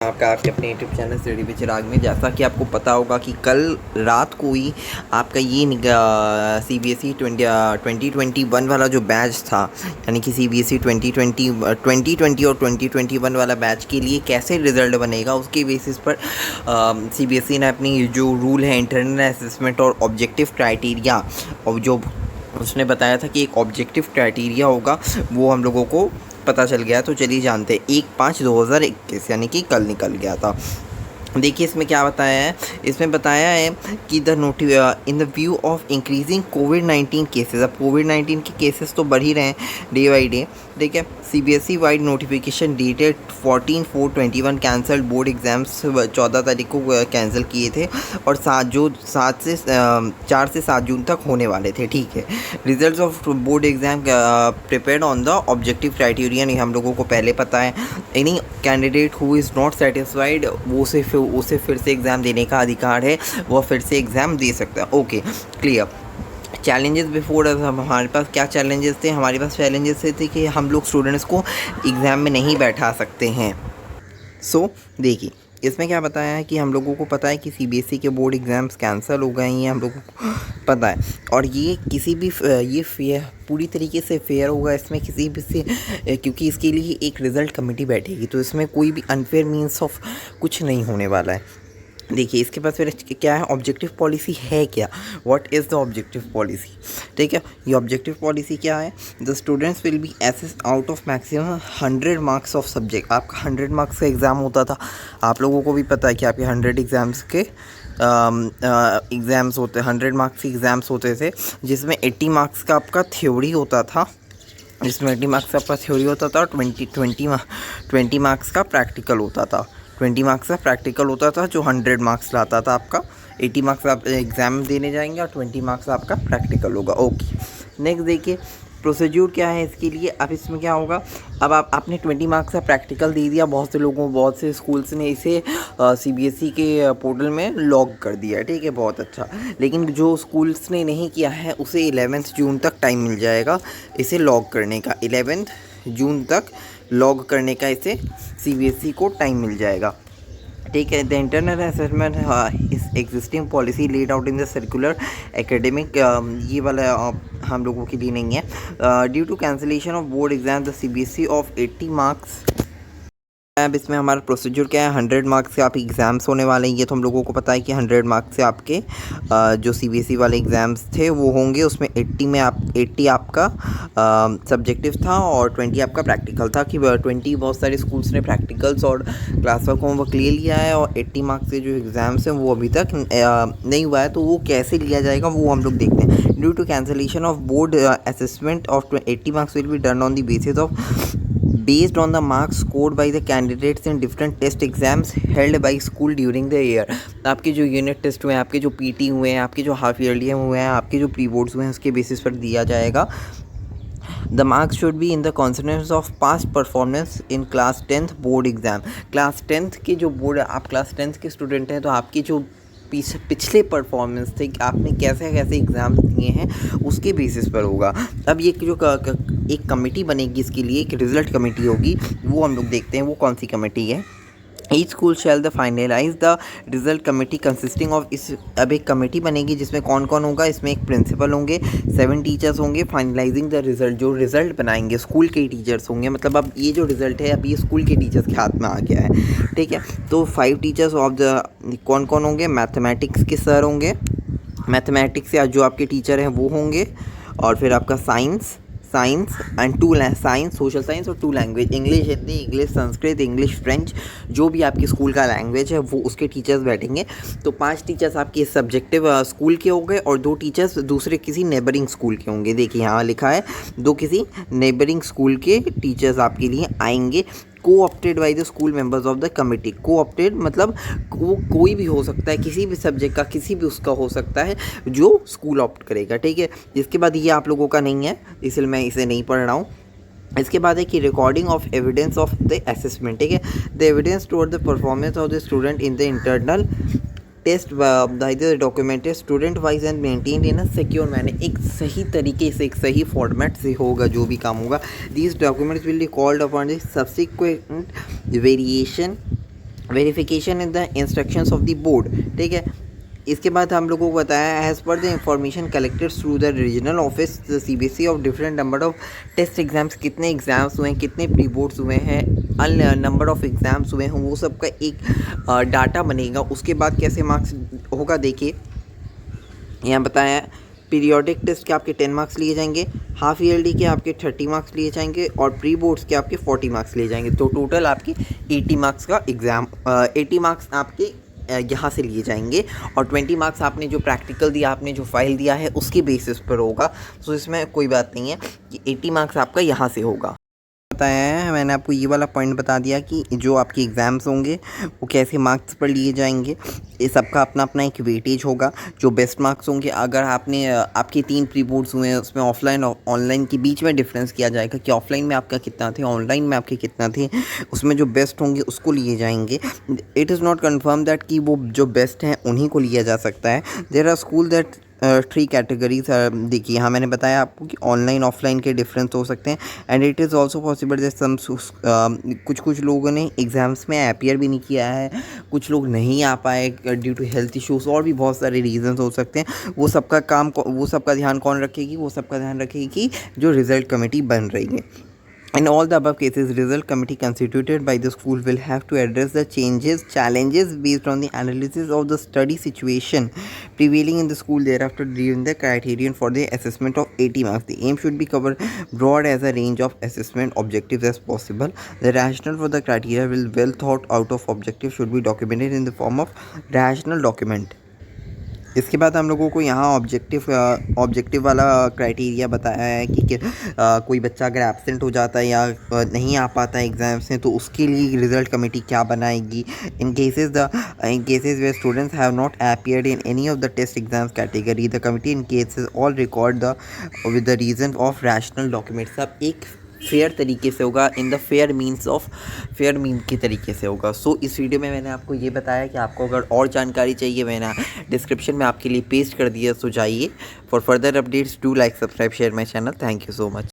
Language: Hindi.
आपका आपके अपने यूट्यूब चैनल स्टडी विद चिराग में। जैसा कि आपको पता होगा कि कल रात को ही आपका ये CBSE 2021 वाला जो बैच था, यानी कि CBSE 2020 और 2021 वाला बैच के लिए कैसे रिज़ल्ट बनेगा उसके बेसिस पर CBSE ने अपनी जो रूल है इंटरनल असेसमेंट और ऑब्जेक्टिव क्राइटेरिया, और जो उसने बताया था कि एक ऑब्जेक्टिव क्राइटेरिया होगा वो हम लोगों को पता चल गया। तो चलिए जानते हैं। 1/5/2021 यानी कि कल निकल गया था। देखिए इसमें क्या बताया है। इसमें बताया है कि in the view of increasing covid cases. अब कोविड-19 के केसेस तो बढ़ ही रहे हैं डे बाई डे। ठीक है, CBSE wide notification dated 14/4/21 cancelled board exams 14 तारीख को कैंसिल किए थे और 4 से 7 जून तक होने वाले थे। ठीक है, results of board exam prepared on the objective criterion, हम लोगों को पहले पता है। Any candidate who is not satisfied उसे फिर से एग्ज़ाम देने का अधिकार है, वह फिर से एग्ज़ाम दे सकता है। Okay, clear. चैलेंजेस बिफोर हमारे पास क्या चैलेंजेस थे? हमारे पास चैलेंजेस थे कि हम लोग स्टूडेंट्स को एग्ज़ाम में नहीं बैठा सकते हैं। देखिए इसमें क्या बताया है कि हम लोगों को पता है कि CBSE के बोर्ड एग्ज़ाम्स कैंसिल हो गए हैं, ये हम लोगों को पता है। और ये किसी भी ये फेयर पूरी तरीके से फेयर होगा इसमें किसी भी से, क्योंकि इसके लिए एक रिज़ल्ट कमेटी बैठेगी, तो इसमें कोई भी अनफेयर मीन्स ऑफ कुछ नहीं होने वाला है। देखिए इसके पास फिर क्या है, ऑब्जेक्टिव पॉलिसी है क्या? What is the objective policy? ठीक है, ये ऑब्जेक्टिव पॉलिसी क्या है? The students will be assessed out of maximum 100 marks of subject. आपका 100 मार्क्स का एग्ज़ाम होता था, आप लोगों को भी पता है कि आपके 100 एग्ज़ाम्स के एग्ज़ाम्स होते 100 मार्क्स के एग्ज़ाम्स होते थे, जिसमें 80 मार्क्स का आपका थ्योरी होता था, जिसमें 80 मार्क्स का आपका थ्योरी होता था और 20 मार्क्स का प्रैक्टिकल होता था। 20 मार्क्स का प्रैक्टिकल होता था जो 100 मार्क्स लाता था आपका। 80 मार्क्स आप एग्ज़ाम देने जाएंगे और 20 मार्क्स आपका प्रैक्टिकल होगा। ओके, नेक्स्ट देखिए प्रोसीड्यूर क्या है इसके लिए। अब इसमें क्या होगा, अब आपने 20 मार्क्स का प्रैक्टिकल दे दिया, बहुत से स्कूल्स ने इसे CBSE के पोर्टल में लॉग कर दिया। ठीक है, बहुत अच्छा। लेकिन जो स्कूल्स ने नहीं किया है उसे 11 जून तक टाइम मिल जाएगा इसे लॉग करने का। 11 जून तक लॉग करने का इसे CBSE को टाइम मिल जाएगा। ठीक है, द इंटरनल असेसमेंट इस existing policy laid out in the circular academic, ये वाला हम लोगों के लिए नहीं है। Due to cancellation of board exam the CBSE of 80 marks. अब इसमें हमारा प्रोसीजर क्या है, 100 मार्क्स से आप एग्ज़ाम्स होने वाले हैं। ये तो हम लोगों को पता है कि 100 मार्क्स से आपके जो CBSE वाले एग्ज़ाम्स थे वो होंगे। उसमें 80 आपका सब्जेक्टिव था और 20 आपका प्रैक्टिकल था। कि 20 बहुत सारे स्कूल्स ने प्रैक्टिकल्स और क्लास वर्क होमवर्क ले लिया है, और 80 मार्क्स के जो एग्ज़ाम्स हैं वो अभी तक नहीं हुआ है। तो वो कैसे लिया जाएगा वो हम लोग देखते हैं। Due to cancellation of board assessment of 80 marks will be done on the basis of based on the marks scored by the candidates in different test exams held by school during the year। आपके जो यूनिट टेस्ट हुए हैं, आपके जो PT हुए हैं, आपके जो हाफ ईयरली हुए हैं, आपके जो प्री बोर्ड्स हुए हैं, उसके बेसिस पर दिया जाएगा। The marks should be in the consonance of past performance in class 10th board exam। Class 10th के जो बोर्ड, आप क्लास 10th के स्टूडेंट हैं तो आपकी जो पिछले परफॉर्मेंस थे, आपने कैसे कैसे एग्ज़ाम्स दिए हैं उसके बेसिस पर होगा। अब ये जो एक कमेटी बनेगी इसके लिए, एक रिज़ल्ट कमेटी होगी, वो हम लोग देखते हैं वो कौन सी कमेटी है। Each school shall the finalize the result committee consisting of. अब एक कमेटी बनेगी जिसमें कौन कौन होगा, इसमें एक प्रिंसिपल होंगे, 7 टीचर्स होंगे। फाइनलाइजिंग द रिजल्ट, जो रिज़ल्ट बनाएंगे स्कूल के टीचर्स होंगे। मतलब अब ये जो रिज़ल्ट है अब ये स्कूल के टीचर्स के हाथ में आ गया है। ठीक है, तो 5 टीचर्स ऑफ द कौन कौन होंगे, मैथमेटिक्स के सर होंगे, मैथमेटिक्स से जो आपके टीचर हैं वो होंगे, और फिर आपका science and 2 science, social science और 2 language, English Hindi, English Sanskrit, English French, जो भी आपके स्कूल का लैंग्वेज है वो उसके टीचर्स बैठेंगे। तो 5 टीचर्स आपके सब्जेक्टिव स्कूल के होंगे और 2 टीचर्स दूसरे किसी नेबरिंग स्कूल के होंगे। देखिए यहाँ लिखा है 2 किसी नेबरिंग स्कूल के टीचर्स आपके लिए आएंगे। Co-opted by the school members of the committee. Co-opted मतलब कोई भी हो सकता है, किसी भी सब्जेक्ट का किसी भी उसका हो सकता है जो स्कूल ऑप्ट करेगा। ठीक है, इसके बाद ये आप लोगों का नहीं है इसलिए मैं इसे नहीं पढ़ रहा हूँ। इसके बाद है कि recording of evidence of the assessment. ठीक है, the evidence toward the performance of the student in the internal test by the documented student wise and maintained in a secure manner. एक सही तरीके से, एक सही फॉर्मेट से होगा जो भी काम होगा। These documents will be called upon the subsequent variation verification in the instructions of the board, ठीक है। इसके बाद हम लोगों को बताया as per the information collected through the regional office CBSE of different number of test exams, कितने एग्जाम्स हुए हैं, कितने प्री बोर्ड्स हुए हैं, नंबर ऑफ एग्जाम्स हुए हैं, वो सब का एक डाटा बनेगा। उसके बाद कैसे मार्क्स होगा देखिए, यहाँ बताया पीरियोडिक टेस्ट के आपके 10 मार्क्स लिए जाएंगे, हाफ ईयरली के आपके 30 मार्क्स लिए जाएंगे और प्री बोर्ड्स के आपके 40 मार्क्स लिए जाएंगे। तो टोटल आपके 80 मार्क्स का एग्ज़ाम 80 मार्क्स आपके यहाँ से लिए जाएंगे और 20 मार्क्स आपने जो प्रैक्टिकल दिया, आपने जो फाइल दिया है उसके बेसिस पर होगा। तो इसमें कोई बात नहीं है कि 80 मार्क्स आपका यहाँ से होगा। बताया है मैंने आपको ये वाला पॉइंट बता दिया कि जो आपके एग्ज़ाम्स होंगे वो कैसे मार्क्स पर लिए जाएंगे। ये सबका अपना अपना एक वेटेज होगा। जो बेस्ट मार्क्स होंगे, अगर आपने आपके 3 प्री बोर्ड्स हुए हैं उसमें ऑफलाइन और ऑनलाइन के बीच में डिफरेंस किया जाएगा कि ऑफलाइन में आपका कितना थे, ऑनलाइन में आपके कितना थे, उसमें जो बेस्ट होंगे उसको लिए जाएंगे। It is not confirm that कि वो जो बेस्ट हैं उन्हीं को लिया जा सकता है। There are school that 3 categories. देखिए यहाँ मैंने बताया आपको कि ऑनलाइन ऑफलाइन के डिफरेंस हो सकते हैं and it is also possible that some कुछ लोगों ने एग्ज़ाम्स में अपीयर भी नहीं किया है, कुछ लोग नहीं आ पाए ड्यू टू हेल्थ इश्यूज़, और भी बहुत सारे रीजंस हो सकते हैं। वो सबका ध्यान कौन रखेगी? वो सबका ध्यान रखेगी कि जो रिज़ल्ट कमेटी बन रही है। In all the above cases, result committee constituted by the school will have to address the challenges based on the analysis of the study situation prevailing in the school, thereafter reviewing the criterion for the assessment of 80 marks. The aim should be covered broad as a range of assessment objectives as possible. The rationale for the criteria will well thought out of objectives should be documented in the form of rational document. इसके बाद हम लोगों को यहाँ ऑब्जेक्टिव वाला क्राइटेरिया बताया है कि कोई बच्चा अगर एब्सेंट हो जाता है या नहीं आ पाता है एग्ज़ाम्स में तो उसके लिए रिज़ल्ट कमेटी क्या बनाएगी। In cases where students have not appeared in any of the test exams category, the committee in cases all record with the reason of rational documents. सब एक फेयर तरीके से होगा, इन द फेयर मीन के तरीके से होगा। सो इस वीडियो में मैंने आपको ये बताया कि आपको अगर और जानकारी चाहिए मैंने डिस्क्रिप्शन में आपके लिए पेस्ट कर दिया, सो जाइए। For further updates do like subscribe share my channel. Thank you so much.